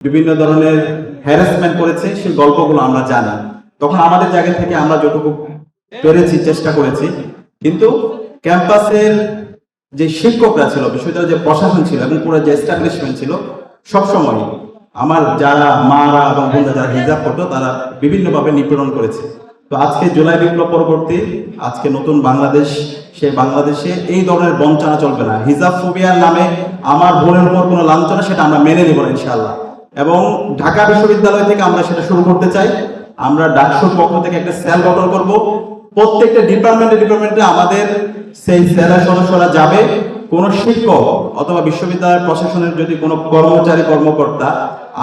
বিভিন্ন ধরনের হ্যারাসমেন্ট করেছে, সেই গল্পগুলো আমরা জানি। তখন আমাদের জায়গা থেকে আমরা যতটুকু পেরেছি চেষ্টা করেছি, কিন্তু ক্যাম্পাসের যে শিক্ষকরা ছিল, বিশ্ববিদ্যালয়ের যে প্রশাসন ছিল এবং পুরো যে এস্টাবলিশমেন্ট ছিল, সবসময় আমার যারা মারা এবং বোনরা যারা হিজাব করতো তারা বিভিন্নভাবে নিপীড়ন করেছে। তো আজকে জুলাই বিপ্লব পরবর্তী আজকে নতুন বাংলাদেশ, সেই বাংলাদেশে এই ধরনের বঞ্চনা চলবে না। হিজাব ফোবিয়ার নামে আমার বোনের উপর কোনো লাঞ্ছনা, সেটা আমরা মেনে নিব না ইনশাআল্লাহ। এবং ঢাকা বিশ্ববিদ্যালয় থেকে আমরা সেটা শুরু করতে চাই। আমরা ডাকসুর পক্ষ থেকে একটা সেল গঠন করব। প্রত্যেকটা ডিপার্টমেন্টে আমাদের সেই সেলের সদস্যরা যাবে। কোন শিক্ষক অথবা বিশ্ববিদ্যালয়ের প্রশাসনের যদি কোনো কর্মচারী কর্মকর্তা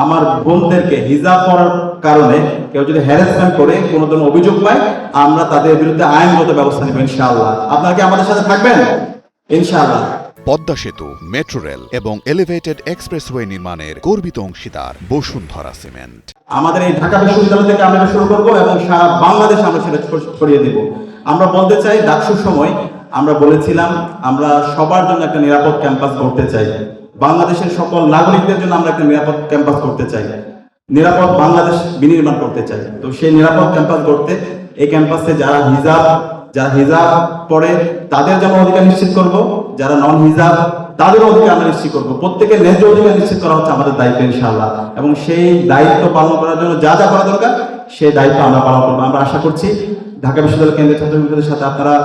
আমার বোনদেরকে হিজাব পরার কারণে কেউ যদি হ্যারাসমেন্ট করে কোনো ধরনের অভিযোগ পায়, আমরা তাদের বিরুদ্ধে আইনগত ব্যবস্থা নেব ইনশাআল্লাহ। আপনারা কি আমাদের সাথে থাকবেন ইনশাআল্লাহ? পদ্মা সেতু, মেট্রো রেল এবং এলিভেটেড এক্সপ্রেসওয়ে নির্মাণের গর্বিত অংশীদার বসুন্ধরা সিমেন্ট। আমাদের এই ঢাকা বিশ্ববিদ্যালয় থেকে আমরা শুরু করব এবং সারা বাংলাদেশে আমরা সেটা ছড়িয়ে দেব। আমরা বলতে চাই, ডাকসুর সময় আমরা বলেছিলাম আমরা সবার জন্য একটা নিরাপদ ক্যাম্পাস করতে চাই। বাংলাদেশের সকল নাগরিকদের জন্য আমরা একটা নিরাপদ ক্যাম্পাস করতে চাই, নিরাপদ বাংলাদেশ বিনির্মাণ করতে চাই। তো সেই নিরাপদ ক্যাম্পাস করতে এই ক্যাম্পাসে যারা হিজাব পড়ে তাদের যেমন অধিকার নিশ্চিত করব, যারা নন হিজাব তাদেরও অধিকার আমরা নিশ্চিত করবো। প্রত্যেকের ন্যায্য অধিকার নিশ্চিত করা হচ্ছে আমাদের দায়িত্ব ইনশাআল্লাহ। এবং সেই দায়িত্ব পালন করার জন্য যা যা করা দরকার সেই দায়িত্ব আমরা পালন করবো। আমরা আশা করছি ঢাকা বিশ্ববিদ্যালয় কেন্দ্রীয় ছাত্রছাত্রীদের সাথে আপনারা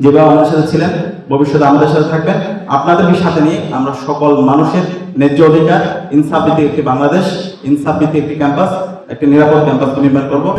যেভাবে আমাদের সাথে ছিলেন, ভবিষ্যতে আমাদের সাথে থাকবেন। আপনাদেরকে সাথে নিয়ে আমরা সকল মানুষের ন্যায্য অধিকার, ইনসাফ ভিত্তিক একটি বাংলাদেশ, ইনসাফ ভিত্তিক একটি ক্যাম্পাস, একটি নিরাপদ ক্যাম্পাস নির্মাণ করবো।